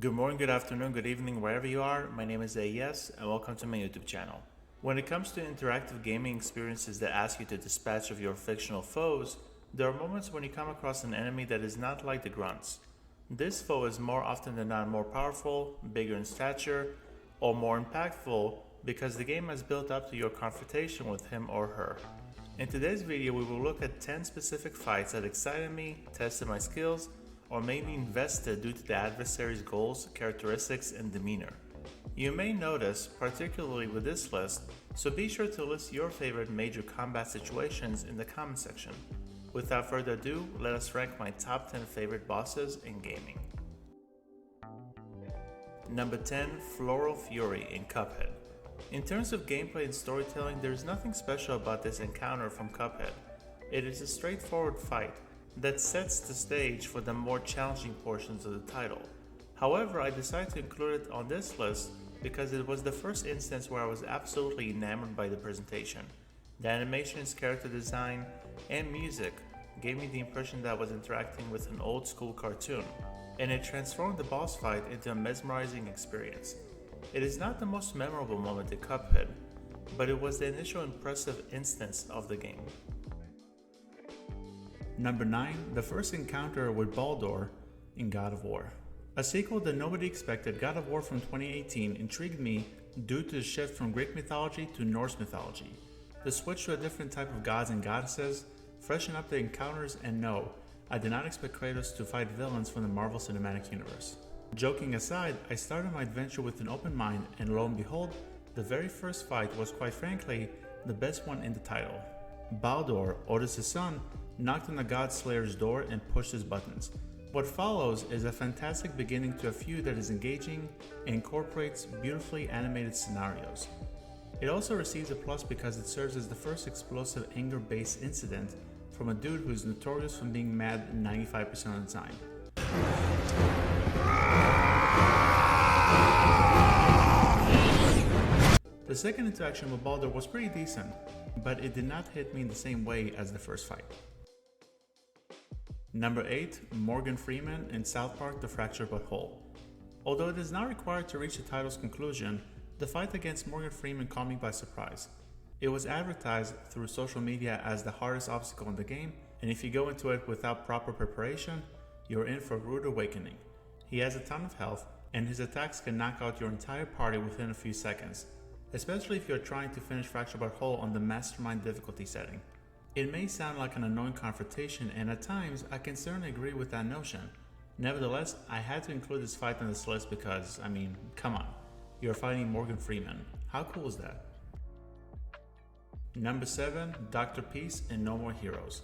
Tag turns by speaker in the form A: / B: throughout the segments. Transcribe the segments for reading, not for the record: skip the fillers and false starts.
A: Good morning, good afternoon, good evening, wherever you are. My name is AES, and welcome to my YouTube channel. When it comes to interactive gaming experiences that ask you to dispatch of your fictional foes, there are moments when you come across an enemy that is not like the grunts. This foe is more often than not more powerful, bigger in stature, or more impactful because the game has built up to your confrontation with him or her. In today's video, we will look at 10 specific fights that excited me, tested my skills, or made me invested due to the adversary's goals, characteristics, and demeanor. You may notice, particularly with this list, so be sure to list your favorite major combat situations in the comment section. Without further ado, let us rank my top 10 favorite bosses in gaming. Number 10, Floral Fury in Cuphead. In terms of gameplay and storytelling, there is nothing special about this encounter from Cuphead. It is a straightforward fight that sets the stage for the more challenging portions of the title. However, I decided to include it on this list because it was the first instance where I was absolutely enamored by the presentation. The animations, character design, and music gave me the impression that I was interacting with an old school cartoon, and it transformed the boss fight into a mesmerizing experience. It is not the most memorable moment in Cuphead, but it was the initial impressive instance of the game. Number 9, the first encounter with Baldur in God of War. A sequel that nobody expected, God of War from 2018 intrigued me due to the shift from Greek mythology to Norse mythology. The switch to a different type of gods and goddesses, freshen up the encounters, and no, I did not expect Kratos to fight villains from the Marvel Cinematic Universe. Joking aside, I started my adventure with an open mind, and lo and behold, the very first fight was quite frankly the best one in the title. Baldur, Odysseus' son, knocked on the God Slayer's door and pushed his buttons. What follows is a fantastic beginning to a feud that is engaging and incorporates beautifully animated scenarios. It also receives a plus because it serves as the first explosive anger-based incident from a dude who is notorious for being mad 95% of the time. The second interaction with Baldur was pretty decent, but it did not hit me in the same way as the first fight. Number 8, Morgan Freeman in South Park: The Fractured But Whole. Although it is not required to reach the title's conclusion, the fight against Morgan Freeman caught me by surprise. It was advertised through social media as the hardest obstacle in the game, and if you go into it without proper preparation, you're in for a rude awakening. He has a ton of health, and his attacks can knock out your entire party within a few seconds, especially if you're trying to finish Fractured But Whole on the Mastermind difficulty setting. It may sound like an annoying confrontation, and at times I can certainly agree with that notion. Nevertheless, I had to include this fight on this list because, come on, you're fighting Morgan Freeman. How cool is that? Number 7, Dr. Peace in No More Heroes.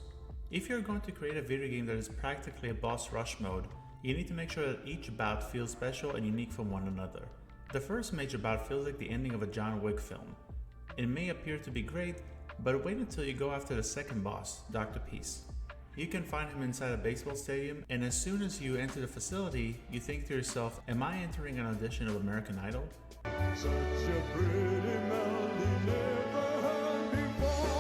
A: If you're going to create a video game that is practically a boss rush mode, you need to make sure that each bout feels special and unique from one another. The first major bout feels like the ending of a John Wick film. It may appear to be great, but wait until you go after the second boss, Dr. Peace. You can find him inside a baseball stadium, and as soon as you enter the facility, you think to yourself, am I entering an audition of American Idol? Such a pretty melody never heard before.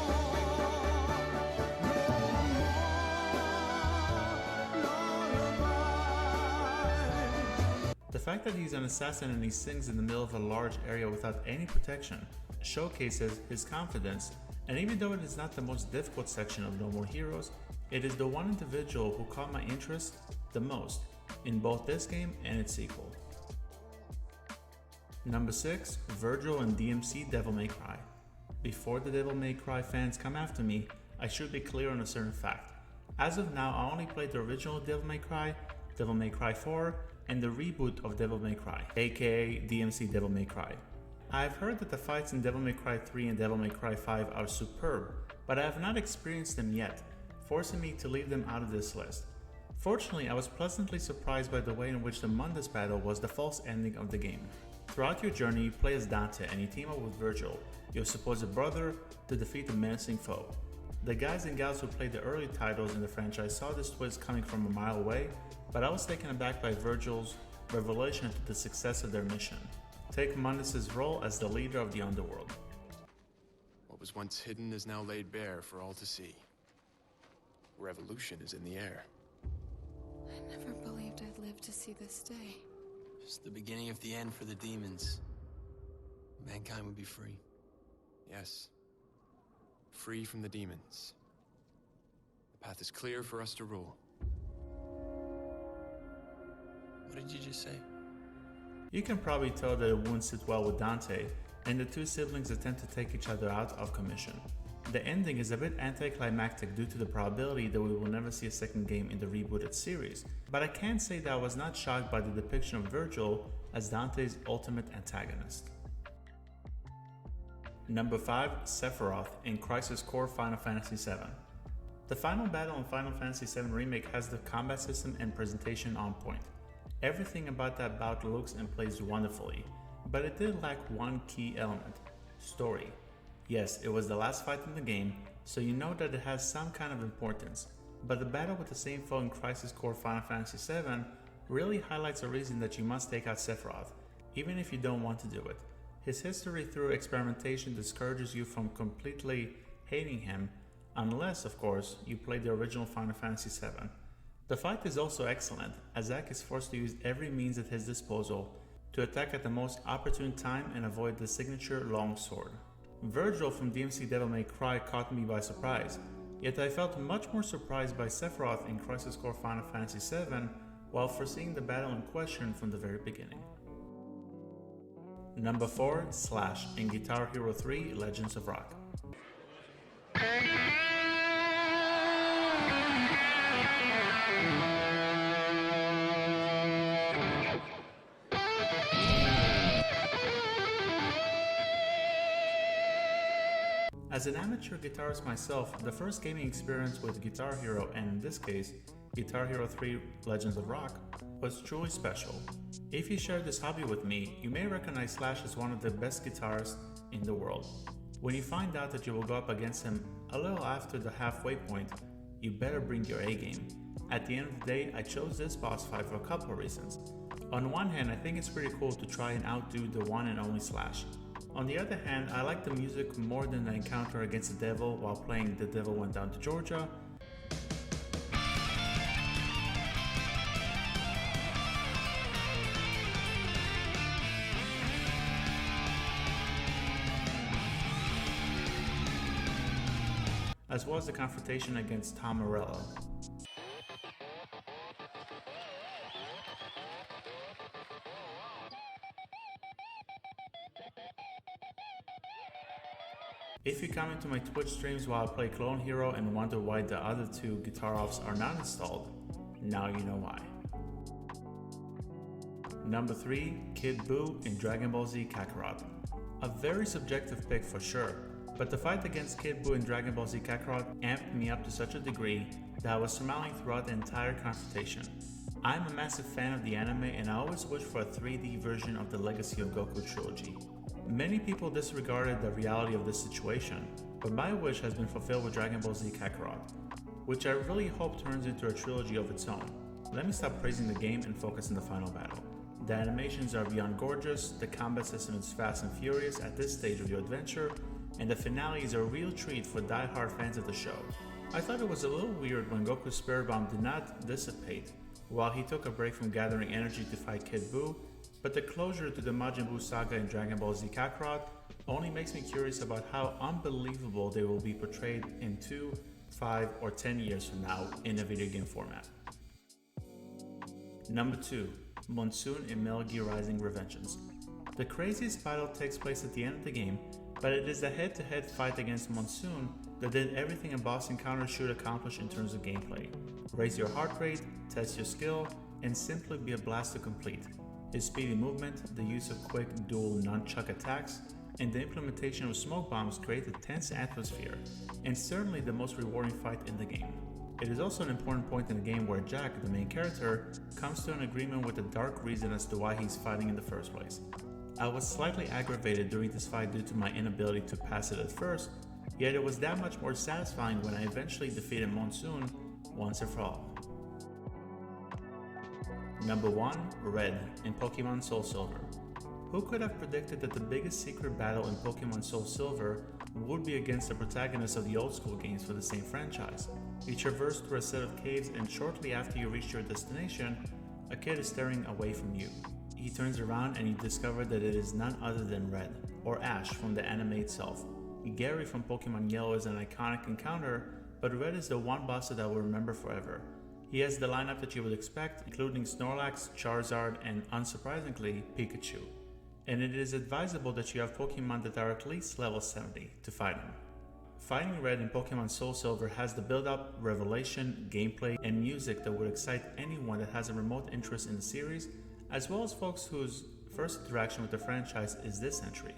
A: The fact that he's an assassin and he sings in the middle of a large area without any protection showcases his confidence, and even though it is not the most difficult section of No More Heroes, it is the one individual who caught my interest the most in both this game and its sequel. Number 6, Virgil and DMC Devil May Cry. Before the Devil May Cry fans come after me, I should be clear on a certain fact. As of now, I only played the original Devil May Cry 4, and the reboot of Devil May Cry, aka DMC Devil May Cry. I've heard that the fights in Devil May Cry 3 and Devil May Cry 5 are superb, but I have not experienced them yet, forcing me to leave them out of this list. Fortunately, I was pleasantly surprised by the way in which the Mundus battle was the false ending of the game. Throughout your journey, you play as Dante and you team up with Virgil, your supposed brother, to defeat the menacing foe. The guys and gals who played the early titles in the franchise saw this twist coming from a mile away, but I was taken aback by Virgil's revelation to the success of their mission. Take Mundus' role as the leader of the underworld.
B: What was once hidden is now laid bare for all to see. Revolution is in the air.
C: I never believed I'd live to see this day. It's the beginning of the end for the demons. Mankind would be free.
B: Yes. Free from the demons. The path is clear for us to rule.
C: What did you just say?
A: You can probably tell that it wouldn't sit well with Dante, and the two siblings attempt to take each other out of commission. The ending is a bit anticlimactic due to the probability that we will never see a second game in the rebooted series, but I can say that I was not shocked by the depiction of Virgil as Dante's ultimate antagonist. Number 5. Sephiroth in Crisis Core Final Fantasy VII. The final battle in Final Fantasy VII Remake has the combat system and presentation on point. Everything about that bout looks and plays wonderfully, but it did lack one key element: story. Yes, it was the last fight in the game, so you know that it has some kind of importance, but the battle with the same foe in Crisis Core Final Fantasy VII really highlights a reason that you must take out Sephiroth, even if you don't want to do it. His history through experimentation discourages you from completely hating him, unless, of course, you play the original Final Fantasy VII. The fight is also excellent, as Zack is forced to use every means at his disposal to attack at the most opportune time and avoid the signature long sword. Virgil from DMC Devil May Cry caught me by surprise, yet I felt much more surprised by Sephiroth in Crisis Core Final Fantasy VII while foreseeing the battle in question from the very beginning. Number 4. Slash in Guitar Hero 3 Legends of Rock. As an amateur guitarist myself, the first gaming experience with Guitar Hero, and in this case, Guitar Hero 3 Legends of Rock, was truly special. If you share this hobby with me, you may recognize Slash as one of the best guitarists in the world. When you find out that you will go up against him a little after the halfway point, you better bring your A game. At the end of the day, I chose this boss fight for a couple of reasons. On one hand, I think it's pretty cool to try and outdo the one and only Slash. On the other hand, I like the music more than the encounter against the devil while playing The Devil Went Down to Georgia. As well as the confrontation against Tom Morello. If you come into my Twitch streams while I play Clone Hero and wonder why the other two guitar offs are not installed, now you know why. Number 3. Kid Buu in Dragon Ball Z Kakarot. A very subjective pick for sure, but the fight against Kid Buu in Dragon Ball Z Kakarot amped me up to such a degree that I was smiling throughout the entire confrontation. I'm a massive fan of the anime and I always wish for a 3D version of the Legacy of Goku trilogy. Many people disregarded the reality of this situation, but my wish has been fulfilled with Dragon Ball Z Kakarot, which I really hope turns into a trilogy of its own. Let me stop praising the game and focus on the final battle. The animations are beyond gorgeous, the combat system is fast and furious at this stage of your adventure, and the finale is a real treat for die-hard fans of the show. I thought it was a little weird when Goku's Spirit Bomb did not dissipate while he took a break from gathering energy to fight Kid Buu, but the closure to the Majin Buu saga in Dragon Ball Z Kakarot only makes me curious about how unbelievable they will be portrayed in 2, 5, or 10 years from now in a video game format. Number 2. Monsoon in Metal Gear Rising: Revengeance. The craziest battle takes place at the end of the game, but it is the head-to-head fight against Monsoon that did everything a boss encounter should accomplish in terms of gameplay. Raise your heart rate, test your skill, and simply be a blast to complete. His speedy movement, the use of quick dual nunchuck attacks, and the implementation of smoke bombs create a tense atmosphere, and certainly the most rewarding fight in the game. It is also an important point in the game where Jack, the main character, comes to an agreement with a dark reason as to why he's fighting in the first place. I was slightly aggravated during this fight due to my inability to pass it at first, yet it was that much more satisfying when I eventually defeated Monsoon once and for all. Number 1. Red in Pokemon Soul Silver. Who could have predicted that the biggest secret battle in Pokemon Soul Silver would be against the protagonist of the old school games for the same franchise? You traverse through a set of caves and shortly after you reach your destination, a kid is staring away from you. he turns around and you discover that it is none other than Red, or Ash from the anime itself. Gary from Pokemon Yellow is an iconic encounter, but Red is the one boss that I will remember forever. He has the lineup that you would expect, including Snorlax, Charizard, and unsurprisingly, Pikachu. And it is advisable that you have Pokemon that are at least level 70 to fight him. Fighting Red in Pokemon Soul Silver has the build-up, revelation, gameplay, and music that would excite anyone that has a remote interest in the series, as well as folks whose first interaction with the franchise is this entry.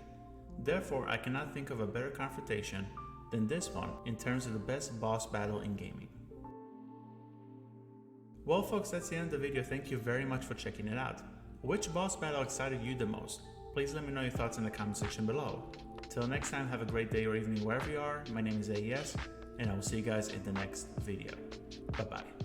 A: Therefore, I cannot think of a better confrontation than this one in terms of the best boss battle in gaming. Well folks, that's the end of the video. Thank you very much for checking it out. Which boss battle excited you the most? Please let me know your thoughts in the comment section below. Till next time, have a great day or evening wherever you are. My name is AES, and I will see you guys in the next video. Bye bye.